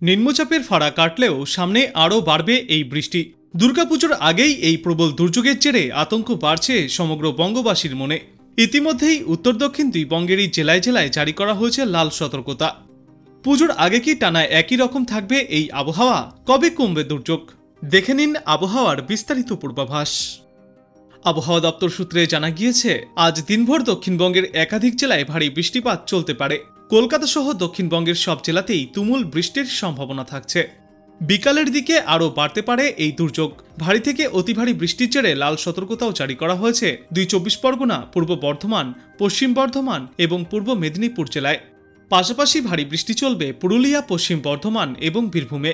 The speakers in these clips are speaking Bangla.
নিম্নচাপের ফাড়া কাটলেও সামনে আরও বাড়বে এই বৃষ্টি। দুর্গাপুজোর আগেই এই প্রবল দুর্যোগের জেরে আতঙ্ক বাড়ছে সমগ্র বঙ্গবাসীর মনে। ইতিমধ্যেই উত্তর দক্ষিণ দুই বঙ্গেরই জেলায় জেলায় জারি করা হয়েছে লাল সতর্কতা। পুজোর আগে কি টানা একই রকম থাকবে এই আবহাওয়া? কবে কমবে দুর্যোগ? দেখে নিন আবহাওয়ার বিস্তারিত পূর্বাভাস। আবহাওয়া দপ্তর সূত্রে জানা গিয়েছে, আজ দিনভর দক্ষিণবঙ্গের একাধিক জেলায় ভারী বৃষ্টিপাত চলতে পারে। কলকাতা সহ দক্ষিণবঙ্গের সব জেলাতেই তুমুল বৃষ্টির সম্ভাবনা থাকছে। বিকালের দিকে আরও বাড়তে পারে এই দুর্যোগ। ভারী থেকে অতি ভারী বৃষ্টির জেরে লাল সতর্কতাও জারি করা হয়েছে 24 পরগনা, পূর্ব বর্ধমান, পশ্চিম বর্ধমান এবং পূর্ব মেদিনীপুর জেলায়। পাশাপাশি ভারী বৃষ্টি চলবে পুরুলিয়া, পশ্চিম বর্ধমান এবং বীরভূমে।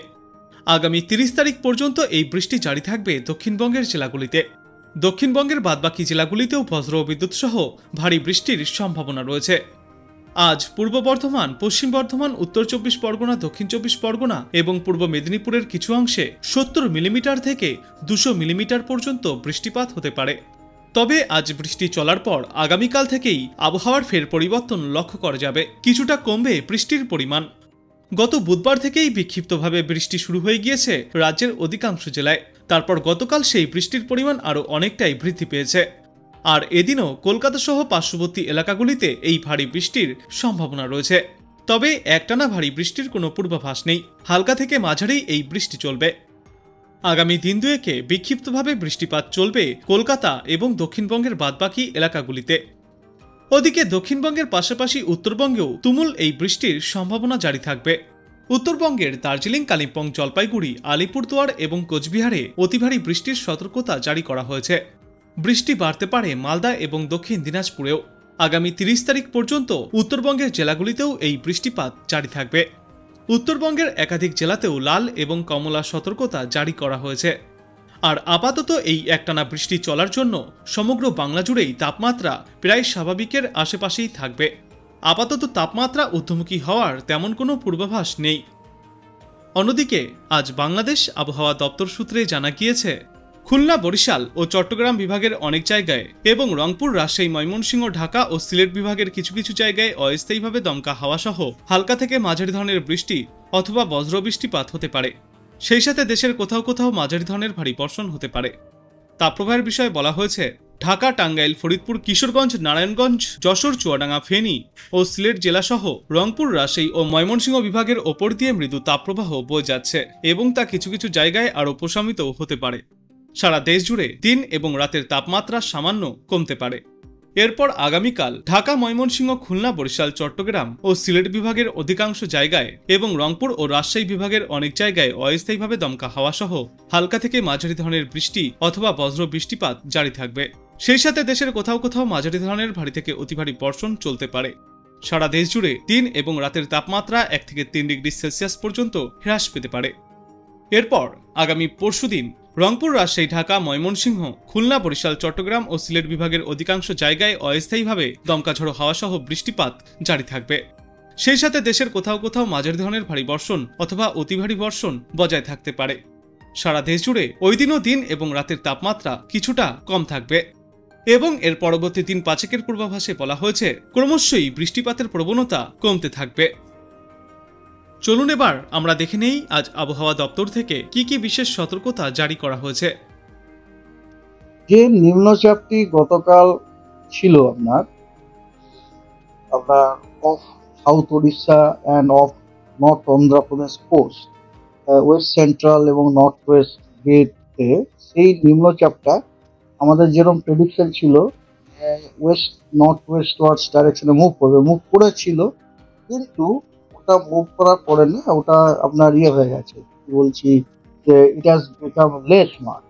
আগামী 30 তারিখ পর্যন্ত এই বৃষ্টি জারি থাকবে দক্ষিণবঙ্গের জেলাগুলিতে। দক্ষিণবঙ্গের বাদবাকি জেলাগুলিতেও বজ্র ও বিদ্যুৎ সহ ভারী বৃষ্টির সম্ভাবনা রয়েছে। আজ পূর্ব বর্ধমান, পশ্চিম বর্ধমান, উত্তর 24 পরগনা, দক্ষিণ 24 পরগনা এবং পূর্ব মেদিনীপুরের কিছু অংশে 70 মিলিমিটার থেকে 200 মিলিমিটার পর্যন্ত বৃষ্টিপাত হতে পারে। তবে আজ বৃষ্টি চলার পর আগামীকাল থেকেই আবহাওয়ার ফের পরিবর্তন লক্ষ্য করা যাবে। কিছুটা কমবে বৃষ্টির পরিমাণ। গত বুধবার থেকেই বিক্ষিপ্তভাবে বৃষ্টি শুরু হয়ে গিয়েছে রাজ্যের অধিকাংশ জেলায়। তারপর গতকাল সেই বৃষ্টির পরিমাণ আরও অনেকটাই বৃদ্ধি পেয়েছে। আর এদিনও কলকাতা সহ পার্শ্ববর্তী এলাকাগুলিতে এই ভারী বৃষ্টির সম্ভাবনা রয়েছে। তবে একটানা ভারী বৃষ্টির কোনো পূর্বাভাস নেই। হালকা থেকে মাঝারি এই বৃষ্টি চলবে। আগামী দিন দুয়েকে বিক্ষিপ্তভাবে বৃষ্টিপাত চলবে কলকাতা এবং দক্ষিণবঙ্গের বাদবাকি এলাকাগুলিতে। ওদিকে দক্ষিণবঙ্গের পাশাপাশি উত্তরবঙ্গেও তুমুল এই বৃষ্টির সম্ভাবনা জারি থাকবে। উত্তরবঙ্গের দার্জিলিং, কালিম্পং, জলপাইগুড়ি, আলিপুরদুয়ার এবং কোচবিহারে অতি ভারী বৃষ্টির সতর্কতা জারি করা হয়েছে। বৃষ্টি বাড়তে পারে মালদা এবং দক্ষিণ দিনাজপুরেও। আগামী 30 তারিখ পর্যন্ত উত্তরবঙ্গের জেলাগুলিতেও এই বৃষ্টিপাত জারি থাকবে। উত্তরবঙ্গের একাধিক জেলাতেও লাল এবং কমলা সতর্কতা জারি করা হয়েছে। আর আপাতত এই একটানা বৃষ্টি চলার জন্য সমগ্র বাংলা জুড়েই তাপমাত্রা প্রায় স্বাভাবিকের আশেপাশেই থাকবে। আপাতত তাপমাত্রা ঊর্ধ্বমুখী হওয়ার তেমন কোনো পূর্বাভাস নেই। অন্যদিকে আজ বাংলাদেশ আবহাওয়া দপ্তর সূত্রে জানা গিয়েছে, খুলনা, বরিশাল ও চট্টগ্রাম বিভাগের অনেক জায়গায় এবং রংপুর, রাজশাহী, ময়মনসিংহ, ঢাকা ও সিলেট বিভাগের কিছু কিছু জায়গায় অস্থায়ীভাবে দমকা হাওয়া সহ হালকা থেকে মাঝারি ধরনের বৃষ্টি অথবা বজ্র বৃষ্টিপাত হতে পারে। সেই সাথে দেশের কোথাও কোথাও মাঝারি ধরনের ভারী বর্ষণ হতে পারে। তাপপ্রবাহের বিষয়ে বলা হয়েছে, ঢাকা, টাঙ্গাইল, ফরিদপুর, কিশোরগঞ্জ, নারায়ণগঞ্জ, যশোর, চুয়াডাঙ্গা, ফেনী ও সিলেট জেলাসহ রংপুর, রাজশাহী ও ময়মনসিংহ বিভাগের ওপর দিয়ে মৃদু তাপপ্রবাহ বয়ে যাচ্ছে এবং তা কিছু কিছু জায়গায় আরও প্রশমিত হতে পারে। সারা দেশ জুড়ে দিন এবং রাতের তাপমাত্রা সামান্য কমতে পারে। এরপর আগামীকাল ঢাকা, ময়মনসিংহ, খুলনা, বরিশাল, চট্টগ্রাম ও সিলেট বিভাগের অধিকাংশ জায়গায় এবং রংপুর ও রাজশাহী বিভাগের অনেক জায়গায় অস্থায়ীভাবে দমকা হাওয়া সহ হালকা থেকে মাঝারি ধরনের বৃষ্টি অথবা বজ্র বৃষ্টিপাত জারি থাকবে। সেই সাথে দেশের কোথাও কোথাও মাঝারি ধরনের ভারী থেকে অতি ভারী বর্ষণ চলতে পারে। সারা দেশ জুড়ে দিন এবং রাতের তাপমাত্রা 1 থেকে 3 ডিগ্রি সেলসিয়াস পর্যন্ত হ্রাস পেতে পারে। এরপর আগামী পরশুদিন রংপুর, রাজশাহী, ঢাকা, ময়মনসিংহ, খুলনা, বরিশাল, চট্টগ্রাম ও সিলেট বিভাগের অধিকাংশ জায়গায় অস্থায়ীভাবে দমকা ঝড়ো হাওয়া সহ বৃষ্টিপাত জারি থাকবে। সেই সাথে দেশের কোথাও কোথাও মাঝারি ধরনের ভারী বর্ষণ অথবা অতি ভারী বর্ষণ বজায় থাকতে পারে। সারা দেশ জুড়ে ওই দিনও দিন এবং রাতের তাপমাত্রা কিছুটা কম থাকবে। এবং এর পরবর্তী দিন 5 পূর্বাভাসে বলা হয়েছে, ক্রমশই বৃষ্টিপাতের প্রবণতা কমতে থাকবে। চলুন এবার আমরা দেখে নেই আজ আবহাওয়া দপ্তর থেকে কি কি বিশেষ সতর্কতা জারি করা হয়েছে। যে নিম্নচাপটি গতকাল ছিল আপনার of south Odisha and of north Andhra Pradesh coast, West central এবং নর্থ ওয়েস্ট গেটে, সেই নিম্নচাপটা আমাদের যেরকম প্রেডিকশন ছিল ওয়েস্ট নর্থ ওয়েস্ট ওয়ার্ডস ডাইরেকশনে মুভ করেছিল, কিন্তু ওটা মুভ করার পরে না, ওটা আপনার হয়ে গেছে, কি বলছি যে it has become less mark.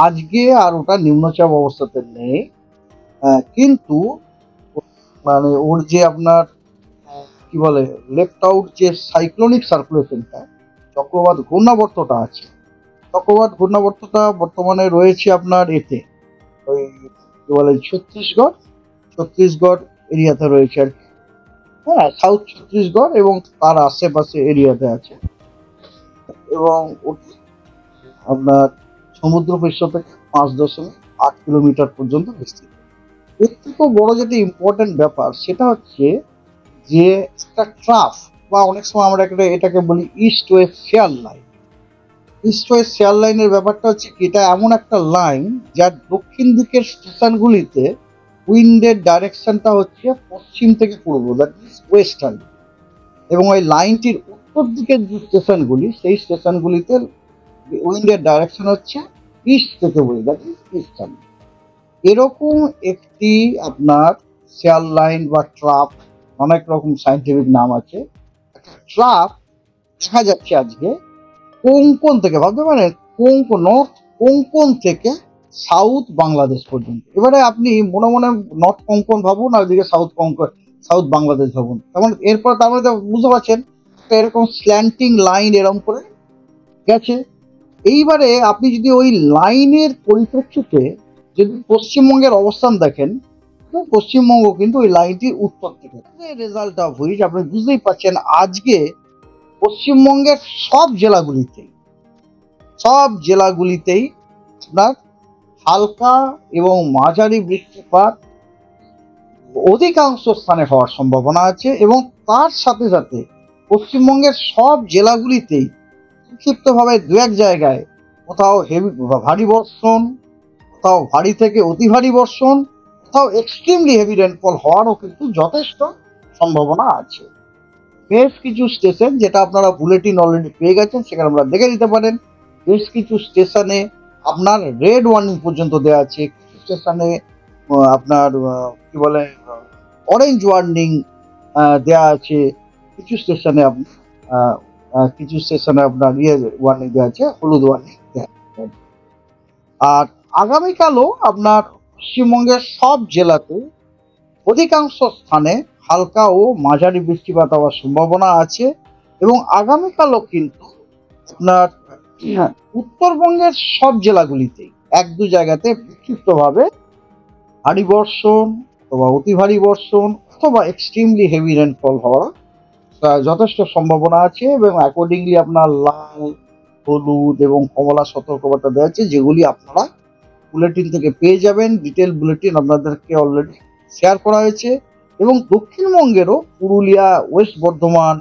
আজকে আর ওটা নিম্নচাপ অবস্থাতে নেই, কিন্তু মানে ওর যে আপনার কি বলে লেফট আউট যে সাইক্লোনিক সার্কুলেশনটা, চক্রবাত ঘূর্ণাবর্তটা আছে, চক্রবাত ঘূর্ণাবর্তটা বর্তমানে রয়েছে আপনার এতে ওই কি বলে ছত্তিশগড় এরিয়াতে রয়েছে আর কি। হ্যাঁ, সাউথ ছত্তিশগড় এবং তার আশেপাশে এরিয়াতে আছে এবং ওটি আপনার সমুদ্রপৃষ্ঠ থেকে 5.8 কিলোমিটার পর্যন্ত বিস্তৃত। এর থেকেও বড় যেটা ইম্পর্টেন্ট ব্যাপার সেটা হচ্ছে যে একটা ট্রাফ বা অনেক সময় আমরা এটাকে বলি east West share line. East West share লাইনের ব্যাপারটা হচ্ছে কি, এটা এমন একটা লাইন যার দক্ষিণ দিকের স্টেশনগুলিতে উইন্ডের ডাইরেকশনটা হচ্ছে পশ্চিম থেকে পূর্ব, দ্যাট ইজ ওয়েস্টার্ন, এবং ওই লাইনটির উত্তর দিকের যে স্টেশনগুলি সেই স্টেশনগুলিতে উইন্ডের ডাইরেকশন হচ্ছে ইস্ট থেকে ওয়েস্ট, দ্যাট ইজ ইস্টার্ন। এরকম একটি আপনার শেয়ার লাইন বা ট্রাপ, অনেক রকম সায়েন্টিফিক নাম আছে, ট্রাপ দেখা যাচ্ছে আজকে কোঙ্কন থেকে, ভাবতে পারেন কোঙ্কন, নর্থ কোঙ্কন থেকে সাউথ বাংলাদেশ পর্যন্ত। এবারে আপনি মনে মনে নর্থ কোঙ্কন ভাবুন আর ওইদিকে সাউথ কোঙ্কন, সাউথ বাংলাদেশ ভাবুন, তেমন এরপর তার মধ্যে বুঝতে পারছেন এরকম স্ল্যান্টিং লাইন এরকম করে গেছে। এইবারে আপনি যদি ওই লাইনের পরিপ্রেক্ষিতে যদি পশ্চিমবঙ্গের অবস্থান দেখেন, পশ্চিমবঙ্গ কিন্তু ওই লাইনটির উত্তর থেকে, রেজাল্ট অফ হুইচ আপনি বুঝতেই পারছেন আজকে পশ্চিমবঙ্গের সব জেলাগুলিতেই আপনার হালকা এবং মাঝারি বৃষ্টিপাত অধিকাংশ স্থানে হওয়ার সম্ভাবনা আছে, এবং তার সাথে সাথে পশ্চিমবঙ্গের সব জেলাগুলিতেই সংক্ষিপ্তভাবে দু এক জায়গায় কোথাও ভারী বর্ষণ, কোথাও ভারী থেকে অতি ভারী বর্ষণ, কোথাও এক্সট্রিমলি হেভি রেনফল হওয়ারও কিন্তু যথেষ্ট সম্ভাবনা আছে। বেশ কিছু স্টেশন, যেটা আপনারা বুলেটিন অলরেডি পেয়ে গেছেন, সেখানে আপনারা দেখে দিতে পারেন। বেশ কিছু স্টেশনে আপনার রেড ওয়ার্নিং পর্যন্ত দেওয়া আছে, কিছু স্টেশনে আপনার কি বলে অরেঞ্জ ওয়ার্নিং দেওয়া আছে, কিছু স্টেশনে আপনার ওয়ার্নিং দেওয়া আছে, হলুদ ওয়ার্নিং দেওয়া আছে। আর আগামীকালও আপনার পশ্চিমবঙ্গের সব জেলাতে অধিকাংশ স্থানে হালকা ও মাঝারি বৃষ্টিপাত হওয়ার সম্ভাবনা আছে, এবং আগামীকালও কিন্তু আপনার উত্তরবঙ্গের সব জেলাগুলিতেই এক দু জায়গাতে বিক্ষিপ্তভাবে ভারী বর্ষণ অথবা অতি ভারী বর্ষণ অথবা এক্সট্রিমলি হেভি রেনফল হওয়ার যথেষ্ট সম্ভাবনা আছে, এবং অ্যাকর্ডিংলি আপনার লাল, হলুদ এবং কমলা সতর্কবার্তা দেওয়া আছে, যেগুলি আপনারা বুলেটিন থেকে পেয়ে যাবেন। ডিটেল বুলেটিন আপনাদেরকে অলরেডি শেয়ার করা হয়েছে, এবং দক্ষিণবঙ্গেরও পুরুলিয়া, ওয়েস্ট বর্ধমান,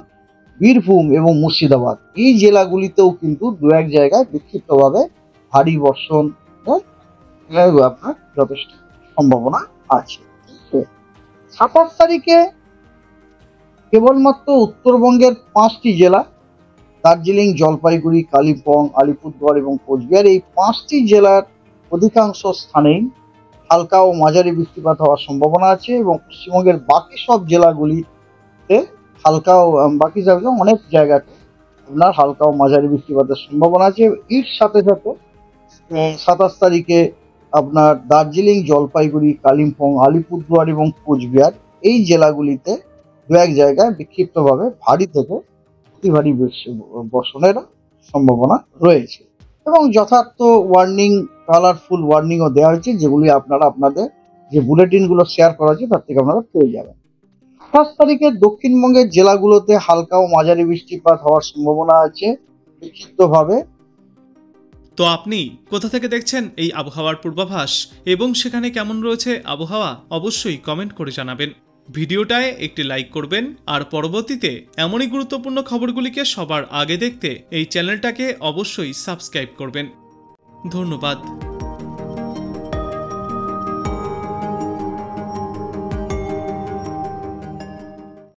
বীরভূম এবং মুর্শিদাবাদ এই জেলাগুলিতেও কিন্তু দু এক জায়গায় বিক্ষিপ্তভাবে ভারী বর্ষণ আপনার যথেষ্ট সম্ভাবনা আছে। 27 তারিখে কেবলমাত্র উত্তরবঙ্গের 5টি জেলা, দার্জিলিং, জলপাইগুড়ি, কালিম্পং, আলিপুরদুয়ার এবং কোচবিহার, এই 5টি জেলার অধিকাংশ স্থানেই হালকা ও মাঝারি বৃষ্টিপাত হওয়ার সম্ভাবনা আছে, এবং পশ্চিমবঙ্গের বাকি সব জেলাগুলিতে হালকা ও বাকি জায়গায় অনেক জায়গাতে আপনার হালকা ও মাঝারি বৃষ্টিপাতের সম্ভাবনা আছে। এর সাথে সাথে 27 তারিখে আপনার দার্জিলিং, জলপাইগুড়ি, কালিম্পং, আলিপুরদুয়ার এবং কোচবিহার এই জেলাগুলিতে দু এক জায়গায় বিক্ষিপ্তভাবে ভারী থেকে অতি ভারী বর্ষণের সম্ভাবনা রয়েছে, এবং যথার্থ ওয়ার্নিং, কালারফুল ওয়ার্নিংও দেওয়া হয়েছে, যেগুলি আপনারা আপনাদের যে বুলেটিনগুলো শেয়ার করা হয়েছে তার থেকে আপনারা পেয়ে যাবেন। 28 তারিখে দক্ষিণবঙ্গের জেলাগুলোতে হালকা ও মাঝারি বৃষ্টিপাত হওয়ার সম্ভাবনা আছে বিক্ষিপ্তভাবে। তো আপনি কোথা থেকে দেখছেন এই আবহাওয়ার পূর্বাভাস এবং সেখানে কেমন রয়েছে আবহাওয়া, অবশ্যই কমেন্ট করে জানাবেন। ভিডিওটায় একটি লাইক করবেন, আর পরবর্তীতে এমনই গুরুত্বপূর্ণ খবরগুলিকে সবার আগে দেখতে এই চ্যানেলটাকে অবশ্যই সাবস্ক্রাইব করবেন। ধন্যবাদ।